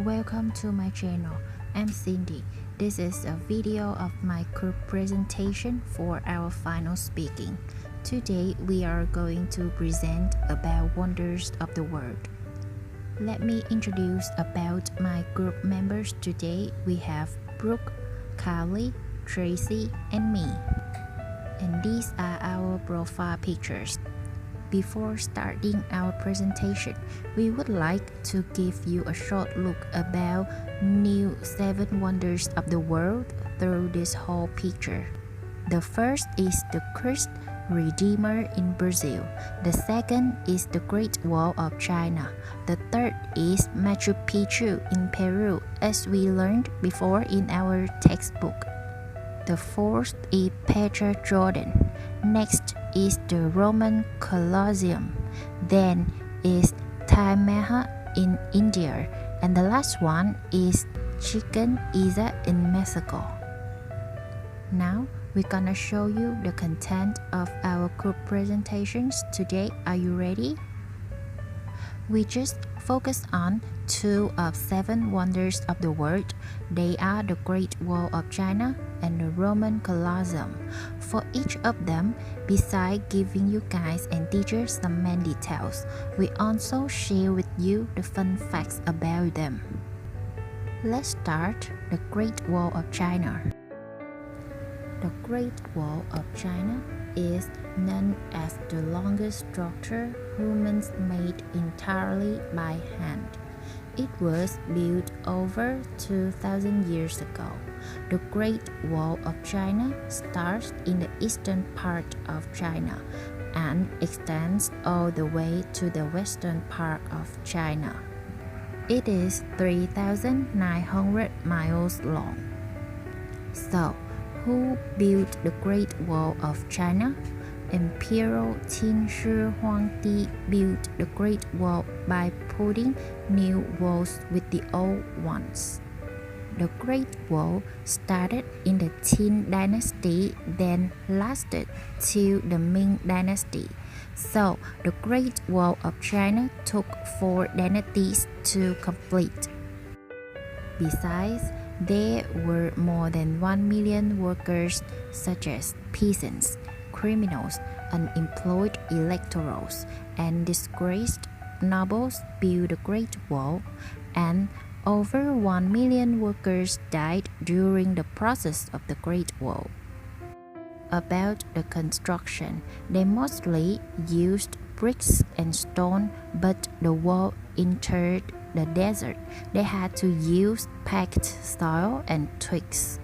Welcome to my channel. I'm Cindy. This is a video of my group presentation for our final speaking. Today we are going to present about wonders of the world. Let me introduce about my group members. Today we have Brooke, Kylie, Tracy, and me. And these are our profile pictures. Before starting our presentation, we would like to give you a short look about new 7 wonders of the world through this whole picture. The first is the Christ Redeemer in Brazil. The second is the Great Wall of China. The third is Machu Picchu in Peru, as we learned before in our textbook. The fourth is Petra, Jordan. Next is the Roman Colosseum. Then is Taj Mahal in India. And the last one is Chichen Itza in Mexico. Now we're gonna show you the content of our group presentations today. Are you ready? We just focus on 2 of 7 wonders of the world. They are the Great Wall of China and the Roman Colosseum. For each of them, besides giving you guys and teachers some main details, we also share with you the fun facts about them. Let's start the Great Wall of China. The Great Wall of China is known as the longest structure humans made entirely by hand. It was built over 2,000 years ago. The Great Wall of China starts in the eastern part of China and extends all the way to the western part of China. It is 3,900 miles long. So, who built the Great Wall of China? Emperor Qin Shi Huangdi built the Great Wall by putting new walls with the old ones. The Great Wall started in the Qin dynasty, then lasted till the Ming dynasty. So, the Great Wall of China took 4 dynasties to complete. Besides, there were more than 1 million workers such as peasants, criminals, unemployed electors, and disgraced nobles built the Great Wall, and over 1 million workers died during the process of the Great Wall. About the construction, they mostly used bricks and stone, but the wall entered the desert. They had to use packed soil and twigs.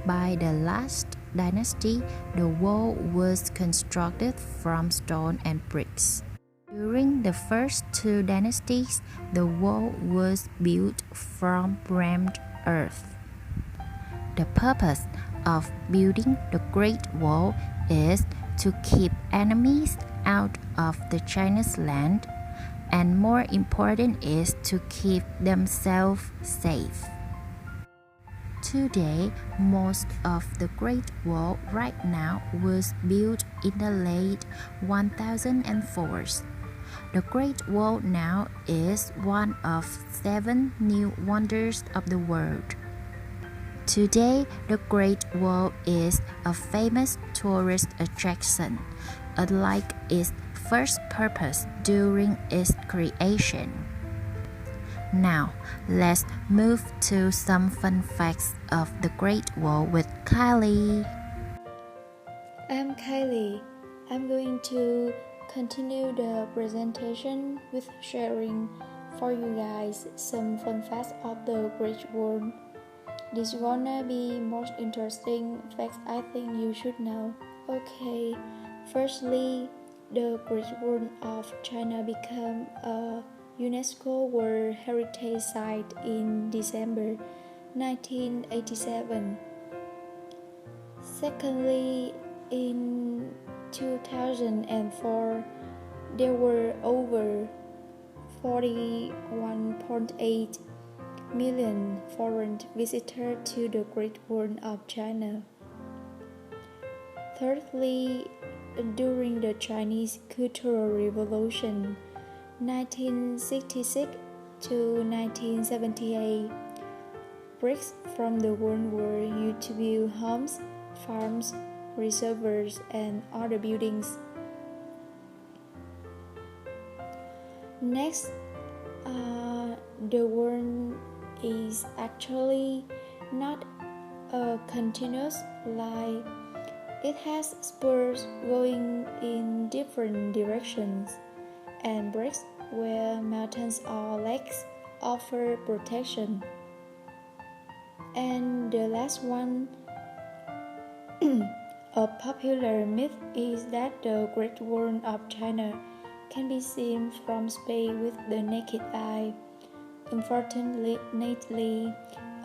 By the last dynasty, the wall was constructed from stone and bricks. During the first 2 dynasties, the wall was built from rammed earth. The purpose of building the Great Wall is to keep enemies out of the Chinese land, and more important is to keep themselves safe. Today, most of the Great Wall right now was built in the late 1004s. The Great Wall now is one of 7 new wonders of the world. Today, the Great Wall is a famous tourist attraction, unlike its first purpose during its creation. Now, let's move to some fun facts of the Great Wall with Kylie. I'm Kylie. I'm going to continue the presentation with sharing for you guys some fun facts of the Great Wall. This gonna be most interesting facts I think you should know. Okay, firstly, the Great Wall of China became a UNESCO World Heritage Site in December 1987. Secondly, in 2004, there were over 41.8 million foreign visitors to the Great Wall of China. Thirdly, during the Chinese Cultural Revolution 1966 to 1978. Bricks from the world were used to build homes, farms, reservoirs, and other buildings. Next, the world is actually not a continuous line. It has spurs going in different directions, and breaks where mountains or lakes offer protection. And the last one, a popular myth is that the Great Wall of China can be seen from space with the naked eye. Unfortunately,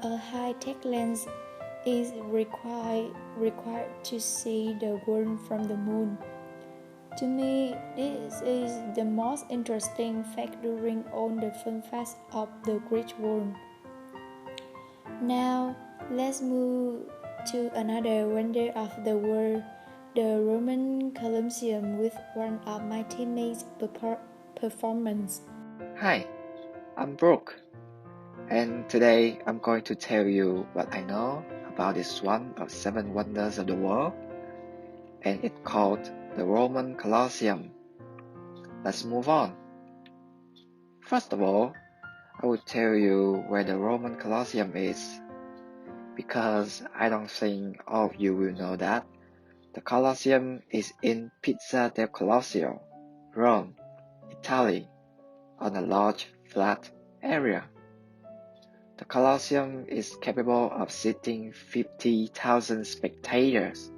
a high-tech lens is required to see the world from the moon. To me, this is the most interesting fact during all the fun facts of the Great Wall. Now, let's move to another wonder of the world, the Roman Colosseum, with one of my teammates' performance. Hi, I'm Brooke, and today I'm going to tell you what I know about this one of 7 wonders of the world, and it's called the Roman Colosseum. Let's move on. First of all, I will tell you where the Roman Colosseum is, because I don't think all of you will know that. The Colosseum is in Piazza del Colosseo, Rome, Italy, on a large flat area. The Colosseum is capable of seating 50,000 spectators.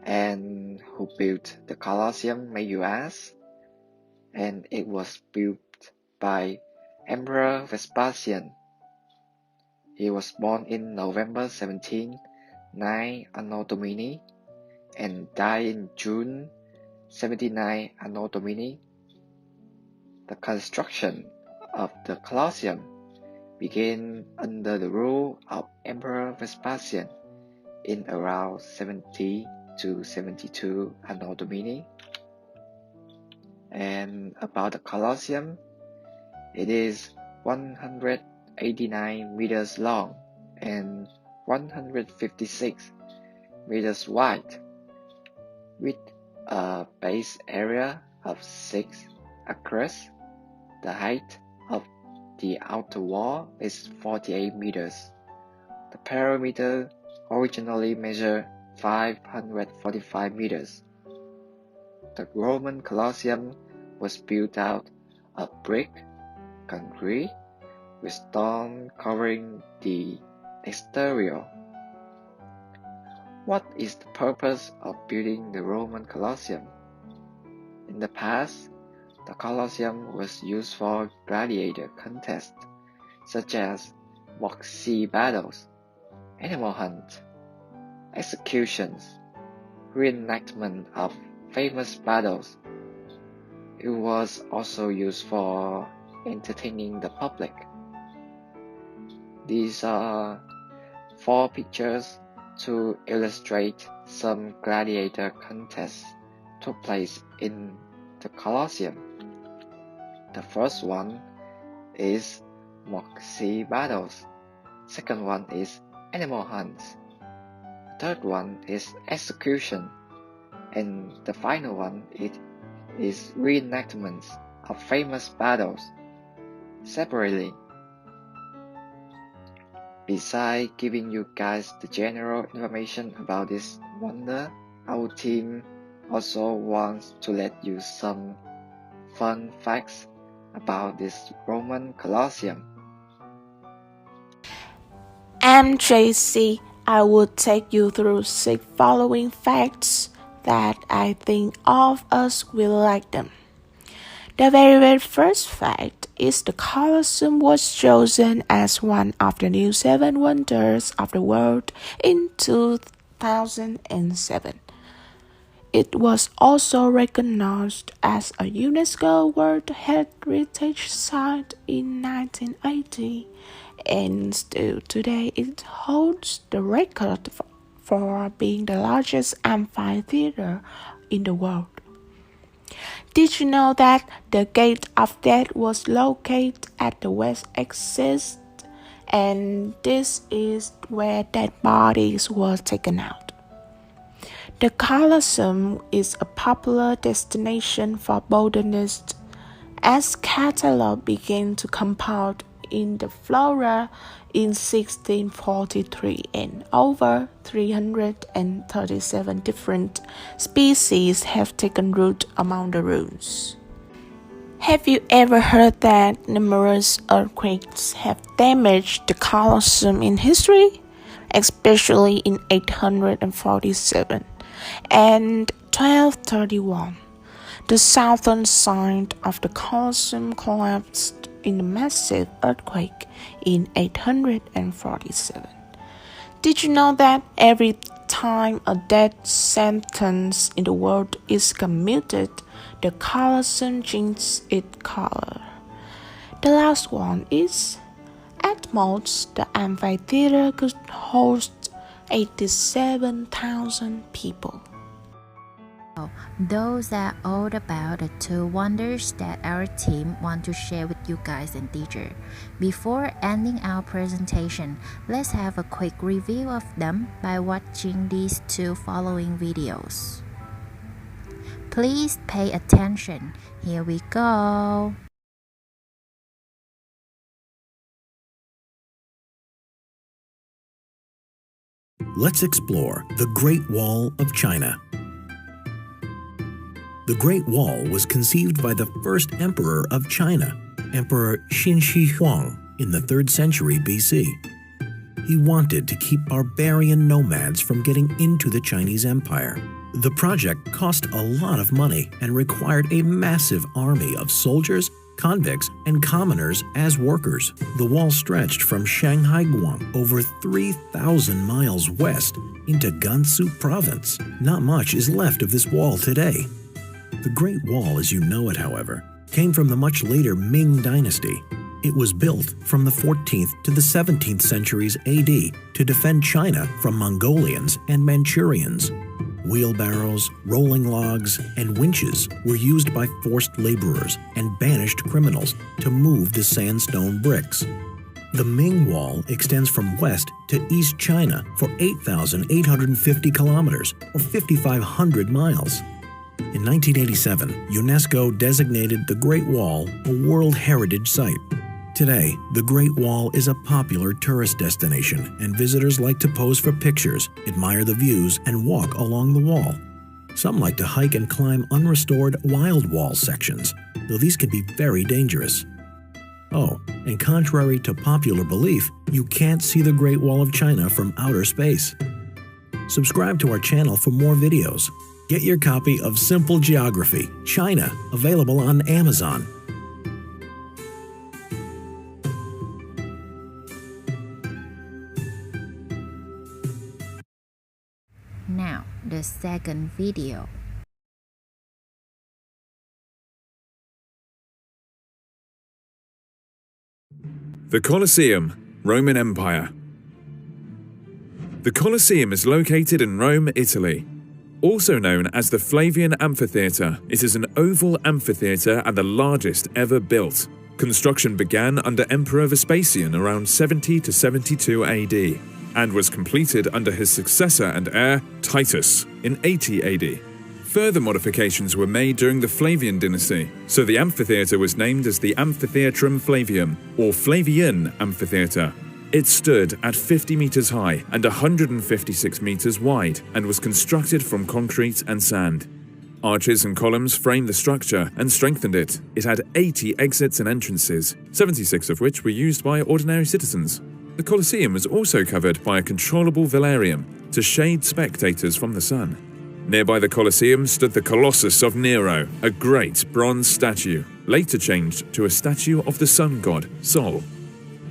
And who built the Colosseum, may you ask? And it was built by Emperor Vespasian. He was born in November 17, 9 Anno Domini, and died in June 79 Anno Domini. The construction of the Colosseum began under the rule of Emperor Vespasian in around 70 to 72 Anno Domini. And about the Colosseum, it is 189 meters long and 156 meters wide, with a base area of 6 acres. The height of the outer wall is 48 meters. The perimeter originally measured 545 meters. The Roman Colosseum was built out of brick, concrete, with stone covering the exterior. What is the purpose of building the Roman Colosseum? In the past, the Colosseum was used for gladiator contests, such as mock-sea battles, animal hunt, executions, reenactment of famous battles. It was also used for entertaining the public. These are 4 pictures to illustrate some gladiator contests took place in the Colosseum. The first one is mock-sea battles. Second one is animal hunts. Third one is execution. And the final one is reenactments of famous battles. Separately, besides giving you guys the general information about this wonder, our team also wants to let you some fun facts about this Roman Colosseum. I'm JC. I will take you through 6 following facts that I think all of us will like them. The very first fact is the Colosseum was chosen as one of the new 7 wonders of the world in 2007. It was also recognized as a UNESCO World Heritage Site in 1980, and still today it holds the record for being the largest amphitheater in the world. Did you know that the Gate of Death was located at the west exit, and this is where dead bodies were taken out? The Colosseum is a popular destination for botanists as catalogue began to compound in the flora in 1643 and over 337 different species have taken root among the ruins. Have you ever heard that numerous earthquakes have damaged the Colosseum in history, especially in 847 and 1231? The southern side of the Colosseum collapsed in a massive earthquake in 847. Did you know that every time a death sentence in the world is commuted, the Colosseum changes its color? The last one is, at most, the amphitheater could host 87,000 people. Those are all about the two wonders that our team want to share with you guys and teacher. Before ending our presentation, let's have a quick review of them by watching these two following videos. Please pay attention. Here we go. Let's explore the Great Wall of China. The Great Wall was conceived by the first emperor of China, Emperor Qin Shi Huang, in the 3rd century BC. He wanted to keep barbarian nomads from getting into the Chinese Empire. The project cost a lot of money and required a massive army of soldiers, convicts, and commoners as workers. The wall stretched from Shanghai Guang over 3,000 miles west into Gansu province. Not much is left of this wall today. The Great Wall, as you know it, however, came from the much later Ming Dynasty. It was built from the 14th to the 17th centuries AD to defend China from Mongolians and Manchurians. Wheelbarrows, rolling logs, and winches were used by forced laborers and banished criminals to move the sandstone bricks. The Ming Wall extends from west to East China for 8,850 kilometers, or 5,500 miles. In 1987, UNESCO designated the Great Wall a World Heritage Site. Today, the Great Wall is a popular tourist destination, and visitors like to pose for pictures, admire the views, and walk along the wall. Some like to hike and climb unrestored wild wall sections, though these can be very dangerous. Oh, and contrary to popular belief, you can't see the Great Wall of China from outer space. Subscribe to our channel for more videos. Get your copy of Simple Geography, China, available on Amazon. Now, the second video. The Colosseum, Roman Empire. The Colosseum is located in Rome, Italy. Also known as the Flavian Amphitheatre, it is an oval amphitheatre and the largest ever built. Construction began under Emperor Vespasian around 70 to 72 AD and was completed under his successor and heir, Titus, in 80 AD. Further modifications were made during the Flavian dynasty, so the amphitheatre was named as the Amphitheatrum Flavium, or Flavian Amphitheatre. It stood at 50 meters high and 156 meters wide and was constructed from concrete and sand. Arches and columns framed the structure and strengthened it. It had 80 exits and entrances, 76 of which were used by ordinary citizens. The Colosseum was also covered by a controllable velarium to shade spectators from the sun. Nearby the Colosseum stood the Colossus of Nero, a great bronze statue, later changed to a statue of the sun god, Sol.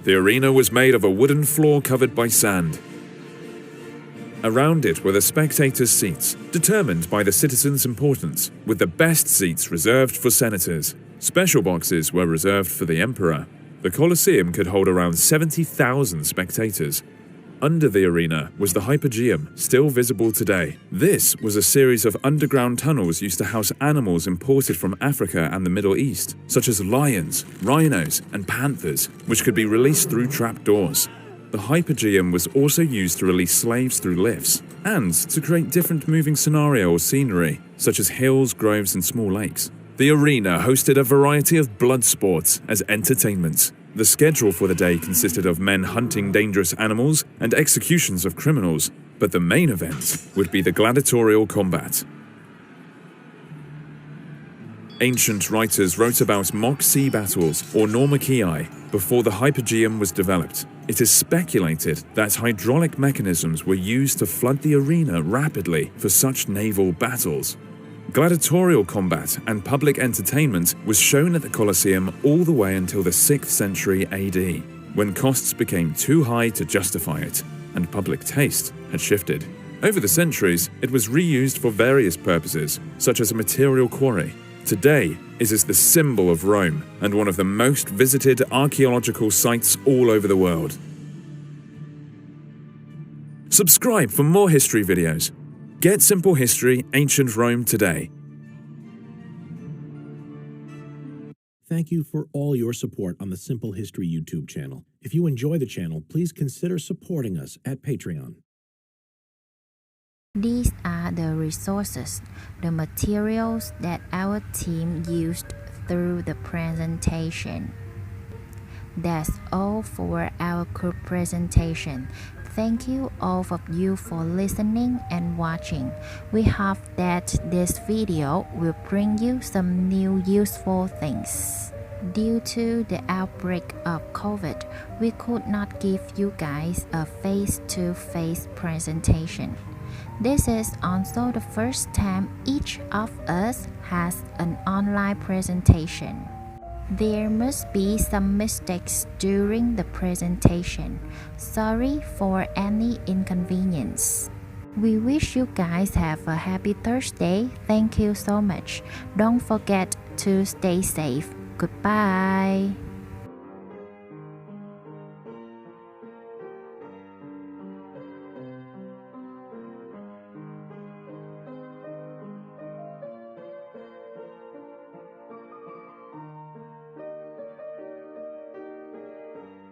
The arena was made of a wooden floor covered by sand. Around it were the spectators' seats, determined by the citizens' importance, with the best seats reserved for senators. Special boxes were reserved for the emperor. The Colosseum could hold around 70,000 spectators. Under the arena was the Hypogeum, still visible today. This was a series of underground tunnels used to house animals imported from Africa and the Middle East, such as lions, rhinos, and panthers, which could be released through trapdoors. The Hypogeum was also used to release slaves through lifts, and to create different moving scenario or scenery, such as hills, groves, and small lakes. The arena hosted a variety of blood sports as entertainment. The schedule for the day consisted of men hunting dangerous animals and executions of criminals, but the main event would be the gladiatorial combat. Ancient writers wrote about mock sea battles or Normachiae before the Hypogeum was developed. It is speculated that hydraulic mechanisms were used to flood the arena rapidly for such naval battles. Gladiatorial combat and public entertainment was shown at the Colosseum all the way until the 6th century AD, when costs became too high to justify it, and public taste had shifted. Over the centuries, it was reused for various purposes, such as a material quarry. Today, it is the symbol of Rome and one of the most visited archaeological sites all over the world. Subscribe for more history videos. Get Simple History Ancient Rome today. Thank you for all your support on the Simple History YouTube channel. If you enjoy the channel, please consider supporting us at Patreon. These are the resources, the materials that our team used through the presentation. That's all for our group presentation. Thank you all of you for listening and watching. We hope that this video will bring you some new useful things. Due to the outbreak of COVID, we could not give you guys a face-to-face presentation. This is also the first time each of us has an online presentation. There must be some mistakes during the presentation. Sorry for any inconvenience. We wish you guys have a happy Thursday. Thank you so much. Don't forget to stay safe. Goodbye.